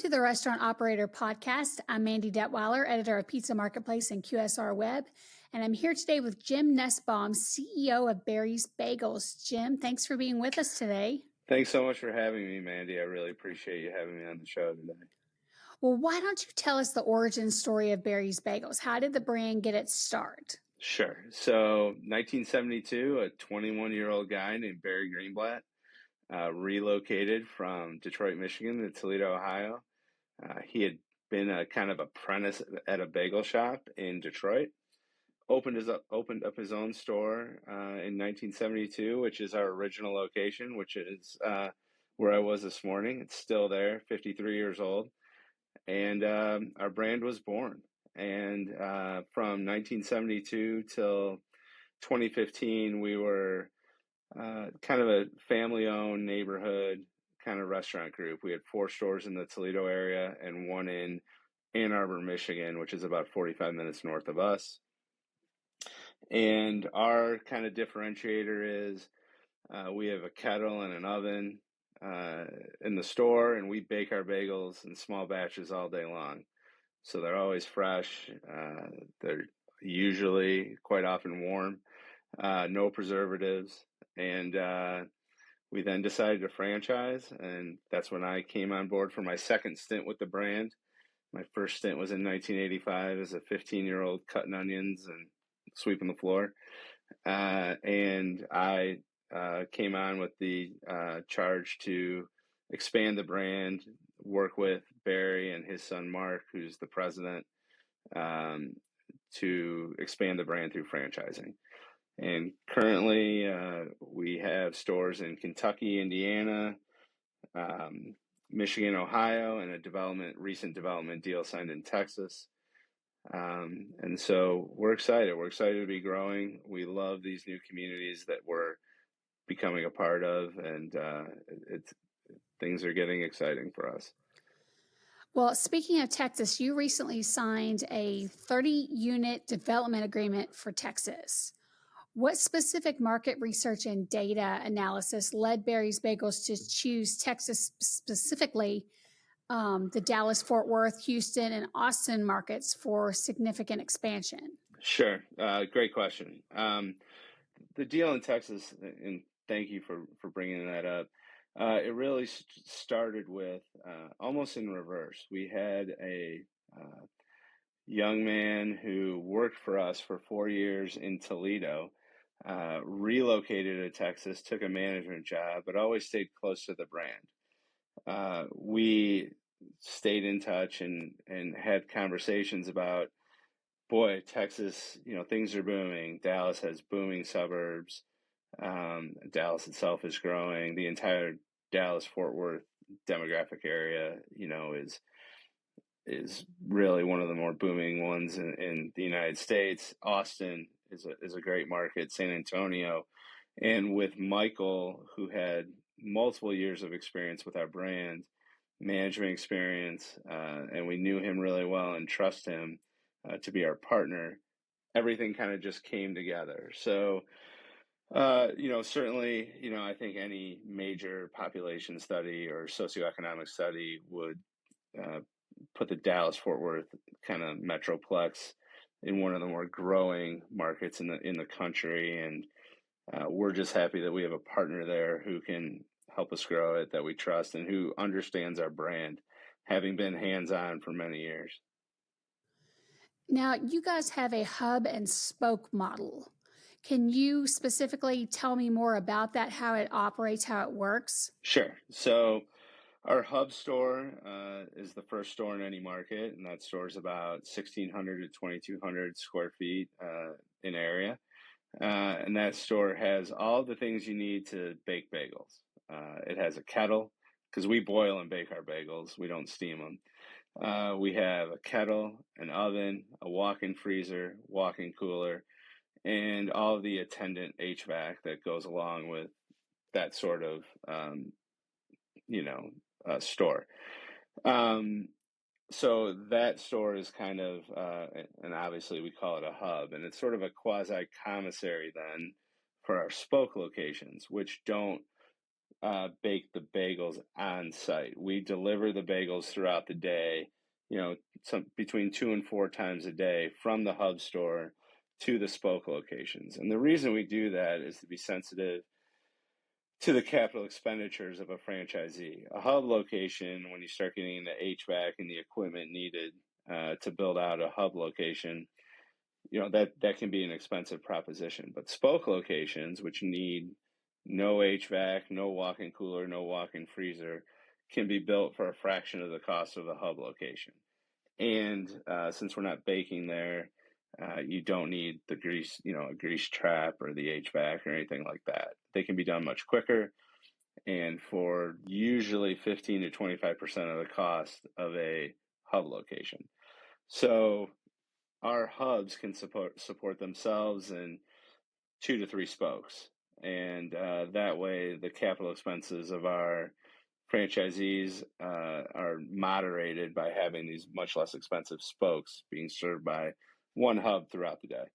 to the Restaurant Operator Podcast. I'm Mandy Detwiler, editor of Pizza Marketplace and QSRweb, and I'm here today with Jim Nusbaum, CEO of Barry's Bagels. Jim, thanks for being with us today. Thanks so much for having me, Mandy. I really appreciate you having me on the show today. Well, why don't you tell us the origin story of Barry's Bagels? How did the brand get its start? Sure. So, 1972, a 21-year-old guy named Barry Greenblatt relocated from Detroit, Michigan to Toledo, Ohio. He had been a kind of apprentice at a bagel shop in Detroit. Opened up his own store in 1972, which is our original location, which is where I was this morning. It's still there, 53 years old. And our brand was born. And from 1972 till 2015, we were kind of a family-owned neighborhood kind of restaurant group. We had 4 stores in the Toledo area and 1 in Ann Arbor, Michigan, which is about 45 minutes north of us. And our kind of differentiator is we have a kettle and an oven in the store, and we bake our bagels in small batches all day long. So they're always fresh. They're usually quite often warm, no preservatives. And we then decided to franchise, and that's when I came on board for my second stint with the brand. My first stint was in 1985 as a 15-year-old cutting onions and sweeping the floor. And I came on with the charge to expand the brand, work with Barry and his son Mark, who's the president, to expand the brand through franchising. And currently, we have stores in Kentucky, Indiana, Michigan, Ohio, and a recent development deal signed in Texas. And so we're excited. We're excited to be growing. We love these new communities that we're becoming a part of, and things are getting exciting for us. Well, speaking of Texas, you recently signed a 30-unit development agreement for Texas. What specific market research and data analysis led Barry's Bagels to choose Texas, specifically the Dallas, Fort Worth, Houston, and Austin markets for significant expansion? Sure. Great question. The deal in Texas, and thank you for bringing that up, it really started with almost in reverse. We had a young man who worked for us for 4 years in Toledo, relocated to Texas, took a management job, but always stayed close to the brand. We stayed in touch and had conversations about, boy, Texas, things are booming. Dallas has booming suburbs. Dallas itself is growing. The entire Dallas-Fort Worth demographic area, is really one of the more booming ones in the United States. Austin is a great market. San Antonio, and with Michael, who had multiple years of experience with our brand, management experience, and we knew him really well and trust him to be our partner, everything kind of just came together. So, certainly, I think any major population study or socioeconomic study would put the Dallas-Fort Worth kind of metroplex in one of the more growing markets in the country, and we're just happy that we have a partner there who can help us grow it, that we trust, and who understands our brand, having been hands-on for many years. Now, you guys have a hub and spoke model. Can you specifically tell me more about that, how it operates, how it works? Sure. So our hub store is the first store in any market, and that store is about 1,600 to 2,200 square feet in area. And that store has all the things you need to bake bagels. It has a kettle, because we boil and bake our bagels. We don't steam them. We have a kettle, an oven, a walk-in freezer, walk-in cooler, and all of the attendant HVAC that goes along with that sort of, store. So that store is kind of, and obviously we call it a hub, and it's sort of a quasi-commissary then for our spoke locations, which don't bake the bagels on site. We deliver the bagels throughout the day, some between 2 and 4 times a day from the hub store to the spoke locations. And the reason we do that is to be sensitive to the capital expenditures of a franchisee. A hub location, when you start getting into HVAC and the equipment needed to build out a hub location, that can be an expensive proposition. But spoke locations, which need no HVAC, no walk-in cooler, no walk-in freezer, can be built for a fraction of the cost of a hub location. And since we're not baking there, you don't need the grease, a grease trap or the HVAC or anything like that. They can be done much quicker and for usually 15 to 25% of the cost of a hub location. So our hubs can support themselves and 2 to 3 spokes, and that way the capital expenses of our franchisees are moderated by having these much less expensive spokes being served by one hub throughout the day.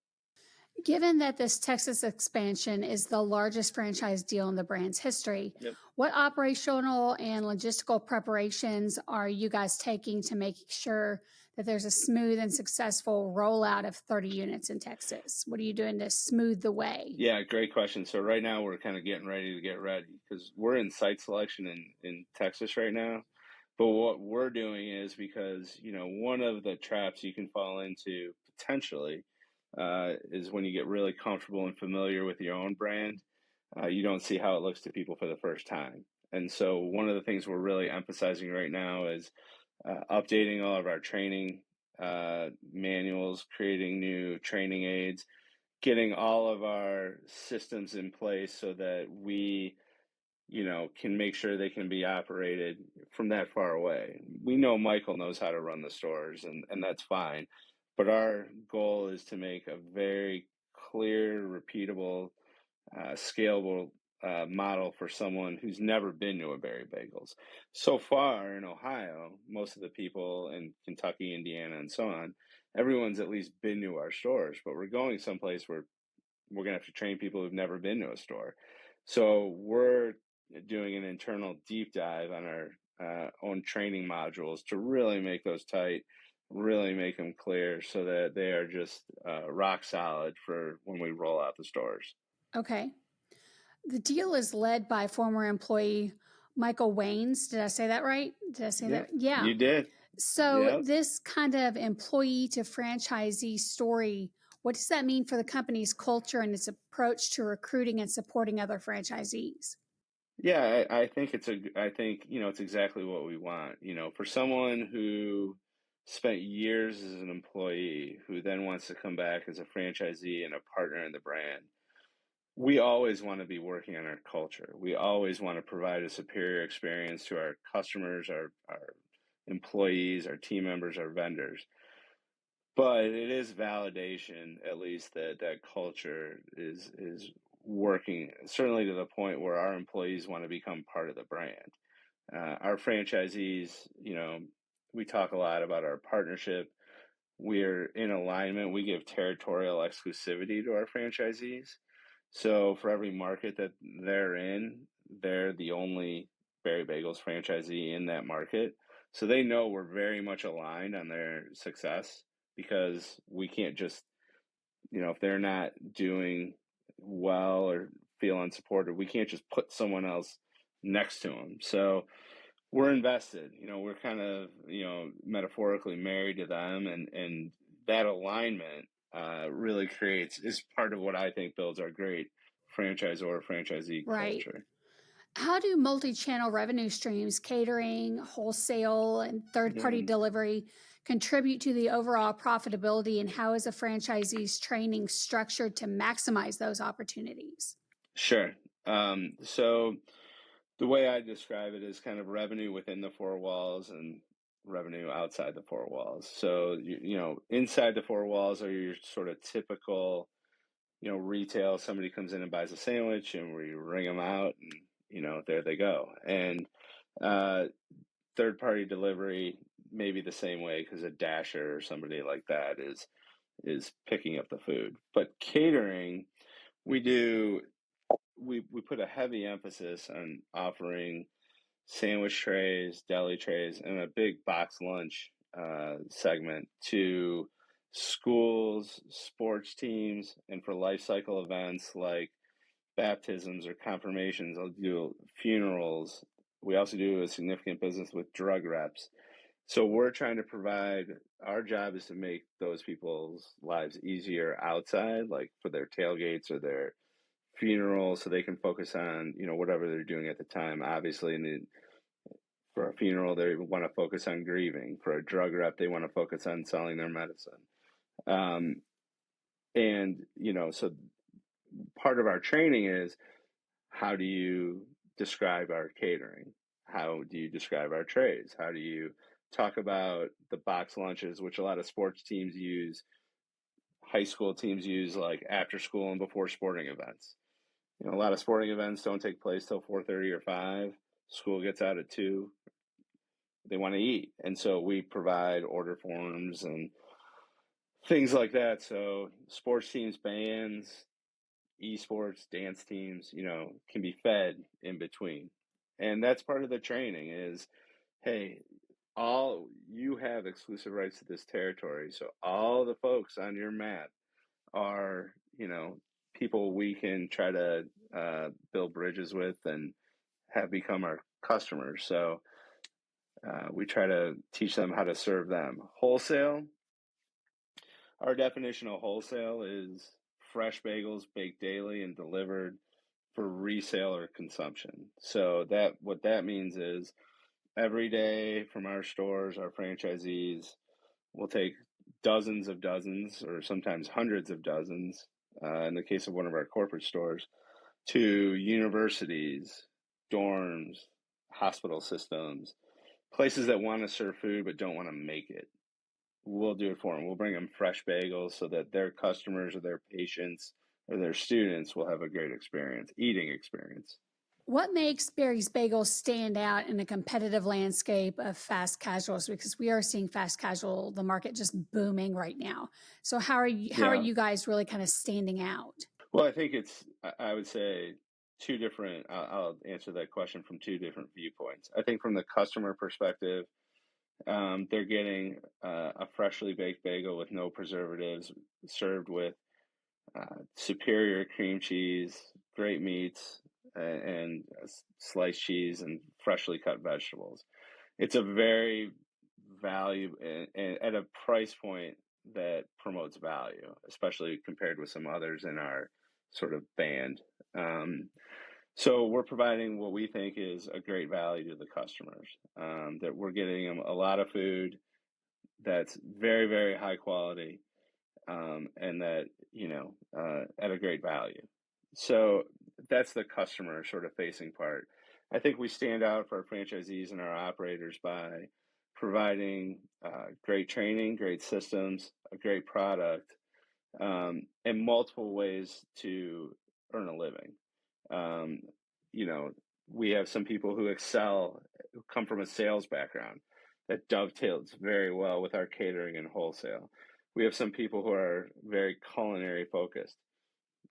Given that this Texas expansion is the largest franchise deal in the brand's history, Yep. what operational and logistical preparations are you guys taking to make sure that there's a smooth and successful rollout of 30 units in Texas? What are you doing to smooth the way? Yeah, great question. So right now we're kind of getting ready to get ready because we're in site selection in Texas right now. But what we're doing is because, one of the traps you can fall into potentially is when you get really comfortable and familiar with your own brand, you don't see how it looks to people for the first time. And so one of the things we're really emphasizing right now is updating all of our training manuals, creating new training aids, getting all of our systems in place so that we can make sure they can be operated from that far away. We know Michael knows how to run the stores, and that's fine. But our goal is to make a very clear, repeatable, scalable model for someone who's never been to a Barry Bagels. So far in Ohio, most of the people in Kentucky, Indiana, and so on, everyone's at least been to our stores, but we're going someplace where we're going to have to train people who've never been to a store. So we're doing an internal deep dive on our own training modules to really make those tight, really make them clear so that they are just rock solid for when we roll out the stores. Okay. The deal is led by former employee Michael Waynes. Did I say that right? Did I say that? Yeah. You did. So, Yep. this kind of employee to franchisee story, what does that mean for the company's culture and its approach to recruiting and supporting other franchisees? Yeah, I think it's it's exactly what we want. For someone who spent years as an employee who then wants to come back as a franchisee and a partner in the brand, we always want to be working on our culture. We always want to provide a superior experience to our customers, our employees, our team members, our vendors. But it is validation, at least, that culture is working, certainly to the point where our employees want to become part of the brand. Our franchisees, we talk a lot about our partnership. We're in alignment. We give territorial exclusivity to our franchisees. So for every market that they're in, they're the only Barry Bagels franchisee in that market. So they know we're very much aligned on their success because we can't just, if they're not doing well or feel unsupported, we can't just put someone else next to them. So we're invested, we're kind of, metaphorically married to them, and that alignment really is part of what I think builds our great franchisee Right. culture. How do multi-channel revenue streams, catering, wholesale, and third-party Yeah, delivery contribute to the overall profitability, and how is a franchisee's training structured to maximize those opportunities? sure. So the way I describe it is kind of revenue within the four walls and revenue outside the four walls. So, inside the four walls are your sort of typical, retail. Somebody comes in and buys a sandwich and we ring them out and, there they go. And third party delivery, maybe the same way because a dasher or somebody like that is picking up the food. But catering, we do we put a heavy emphasis on offering sandwich trays, deli trays, and a big box lunch segment to schools, sports teams, and for life cycle events like baptisms or confirmations. I'll do funerals. We also do a significant business with drug reps. So we're trying to provide, our job is to make those people's lives easier outside, like for their tailgates or their funeral, so they can focus on, whatever they're doing at the time. Obviously, for a funeral, they want to focus on grieving. For a drug rep, they want to focus on selling their medicine. Um, and, so part of our training is, how do you describe our catering? How do you describe our trays? How do you talk about the box lunches, which a lot of sports teams use, high school teams use, like after school and before sporting events? A lot of sporting events don't take place till 4:30 or 5. School gets out at 2. They want to eat. And so we provide order forms and things like that. So sports teams, bands, esports, dance teams, can be fed in between. And that's part of the training is, hey, all you have exclusive rights to this territory. So all the folks on your map are, people we can try to build bridges with and have become our customers. So we try to teach them how to serve them. Wholesale, our definition of wholesale is fresh bagels baked daily and delivered for resale or consumption. So what that means is every day from our stores, our franchisees will take dozens of dozens or sometimes hundreds of dozens, in the case of one of our corporate stores, to universities, dorms, hospital systems, places that want to serve food but don't want to make it. We'll do it for them. We'll bring them fresh bagels so that their customers or their patients or their students will have a great eating experience. What makes Barry's Bagels stand out in a competitive landscape of fast casuals? Because we are seeing fast casual, the market just booming right now. So how are you guys really kind of standing out? Well, I think I would say two different, I'll answer that question from two different viewpoints. I think from the customer perspective, they're getting a freshly baked bagel with no preservatives, served with superior cream cheese, great meats, and sliced cheese and freshly cut vegetables. It's a very value and at a price point that promotes value, especially compared with some others in our sort of band. So we're providing what we think is a great value to the customers, that we're getting them a lot of food that's very, very high quality, and that, at a great value. So that's the customer sort of facing part. I think we stand out for our franchisees and our operators by providing great training, great systems, a great product, and multiple ways to earn a living. Um, we have some people who excel, who come from a sales background that dovetails very well with our catering and wholesale. We have some people who are very culinary focused.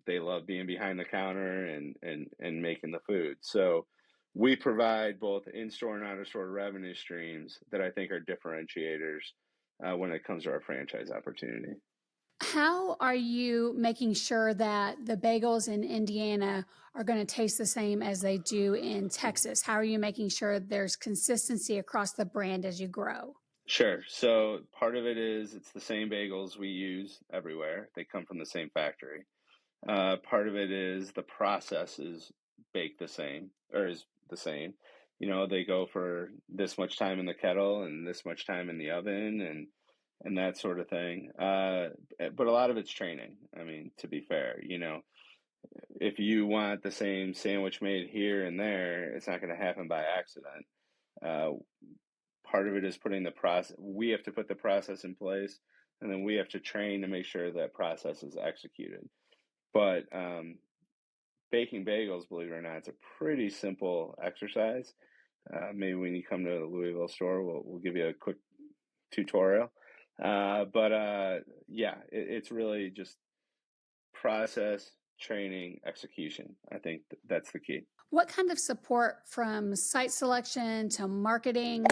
They love being behind the counter and making the food. So we provide both in-store and out-of-store revenue streams that I think are differentiators when it comes to our franchise opportunity. How are you making sure that the bagels in Indiana are going to taste the same as they do in Texas? How are you making sure there's consistency across the brand as you grow? Sure. So part of it is it's the same bagels we use everywhere. They come from the same factory. Part of it is the process is baked the same or is the same. They go for this much time in the kettle and this much time in the oven and that sort of thing. But a lot of it's training. I mean, to be fair, if you want the same sandwich made here and there, it's not going to happen by accident. Uh, Part of it is putting the process. We have to put the process in place, and then we have to train to make sure that process is executed. But baking bagels, believe it or not, it's a pretty simple exercise. Maybe when you come to the Louisville store, we'll give you a quick tutorial. But yeah, it's really just process, training, execution. I think that's the key. What kind of support from site selection to marketing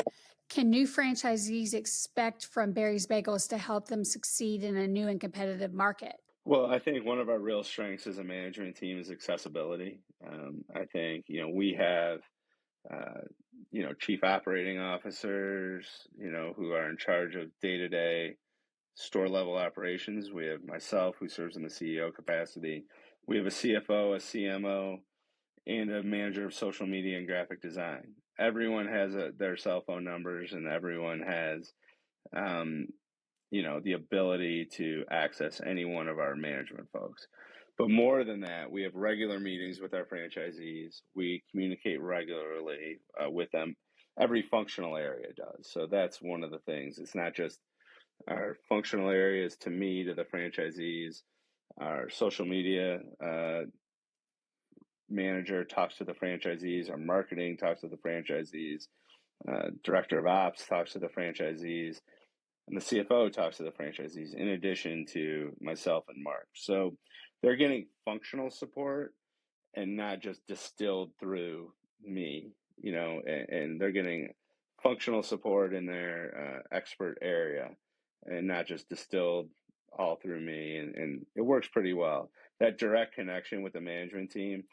can new franchisees expect from Barry's Bagels to help them succeed in a new and competitive market? Well, I think one of our real strengths as a management team is accessibility. I think, we have, uh, chief operating officers, who are in charge of day-to-day store level operations. We have myself, who serves in the CEO capacity. We have a CFO, a CMO, and a manager of social media and graphic design. Everyone has their cell phone numbers, and everyone has, um, the ability to access any one of our management folks. But more than that, we have regular meetings with our franchisees. We communicate regularly with them. Every functional area does. So that's one of the things. It's not just our functional areas to me, to the franchisees. Our social media manager talks to the franchisees. Our marketing talks to the franchisees. Director of ops talks to the franchisees. And the CFO talks to the franchisees in addition to myself and Mark. So they're getting functional support and not just distilled through me, and they're getting functional support in their expert area and not just distilled all through me. And it works pretty well. That direct connection with the management team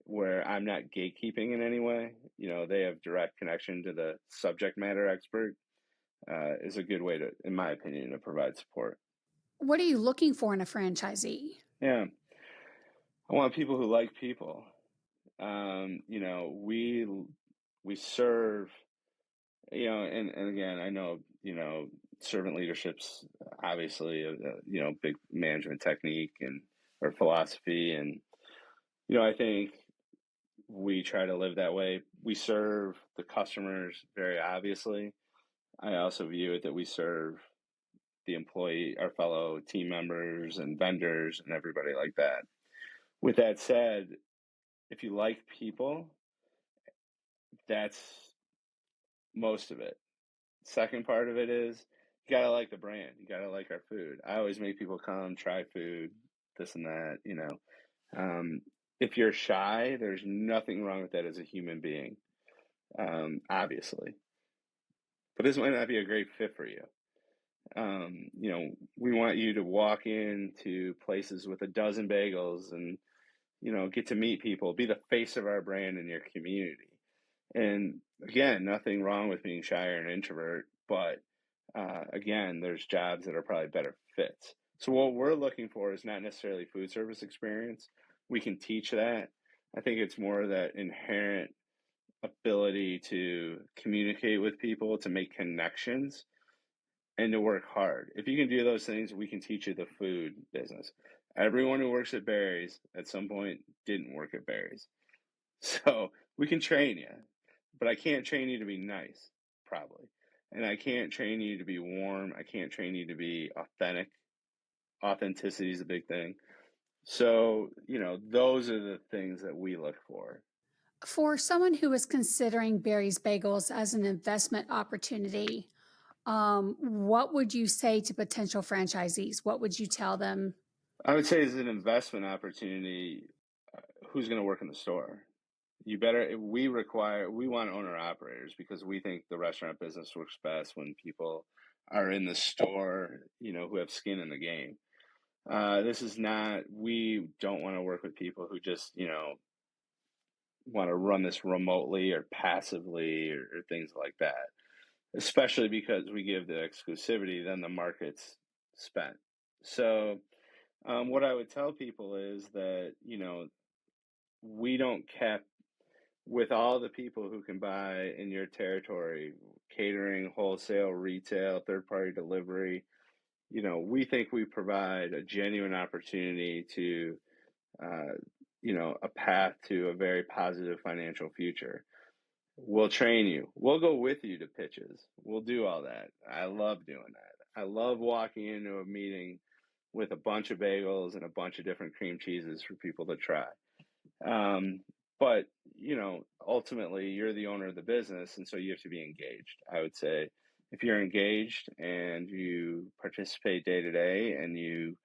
where I'm not gatekeeping in any way, they have direct connection to the subject matter expert is a good way to, in my opinion, to provide support. What are you looking for in a franchisee? Yeah, I want people who like people. We serve, and again, I know, servant leadership's obviously a big management technique and or philosophy, and I think we try to live that way. We serve the customers very obviously. I also view it that we serve the employee, our fellow team members and vendors and everybody like that. With that said, if you like people, that's most of it. Second part of it is you gotta like the brand. You gotta like our food. I always make people come try food, this and that. Um, if you're shy, there's nothing wrong with that as a human being, obviously. But this might not be a great fit for you. We want you to walk into places with a dozen bagels and, get to meet people, be the face of our brand in your community. And again, nothing wrong with being shy or an introvert, but again, there's jobs that are probably better fits. So what we're looking for is not necessarily food service experience. We can teach that. I think it's more that inherent ability to communicate with people, to make connections, and to work hard. If you can do those things, we can teach you the food business. Everyone who works at Barry's at some point didn't work at Barry's. So we can train you, but I can't train you to be nice, probably. And I can't train you to be warm. I can't train you to be authentic. Authenticity is a big thing. So, those are the things that we look for. For someone who is considering Barry's Bagels as an investment opportunity, what would you say to potential franchisees? What would you tell them? I would say as an investment opportunity, who's going to work in the store? We want owner operators because we think the restaurant business works best when people are in the store, who have skin in the game. We don't want to work with people who just, want to run this remotely or passively or things like that, especially because we give the exclusivity, then the market's spent. So, what I would tell people is that, we don't cap with all the people who can buy in your territory, catering, wholesale, retail, third party delivery. We think we provide a genuine opportunity to, a path to a very positive financial future. We'll train you. We'll go with you to pitches. We'll do all that. I love doing that. I love walking into a meeting with a bunch of bagels and a bunch of different cream cheeses for people to try. But, ultimately you're the owner of the business. And so you have to be engaged. I would say if you're engaged and you participate day to day and you,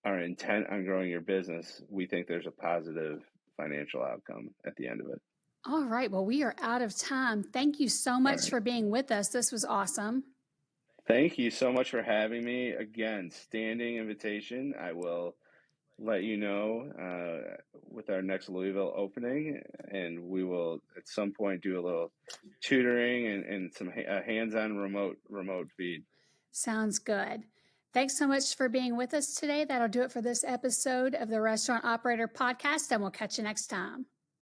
are intent on growing your business, we think there's a positive financial outcome at the end of it. All right. Well, we are out of time. Thank you so All much right. for being with us. This was awesome. Thank you so much for having me. Again, standing invitation. I will let you know with our next Louisville opening, and we will at some point do a little tutoring and some hands-on remote feed. Sounds good. Thanks so much for being with us today. That'll do it for this episode of the Restaurant Operator Podcast, and we'll catch you next time.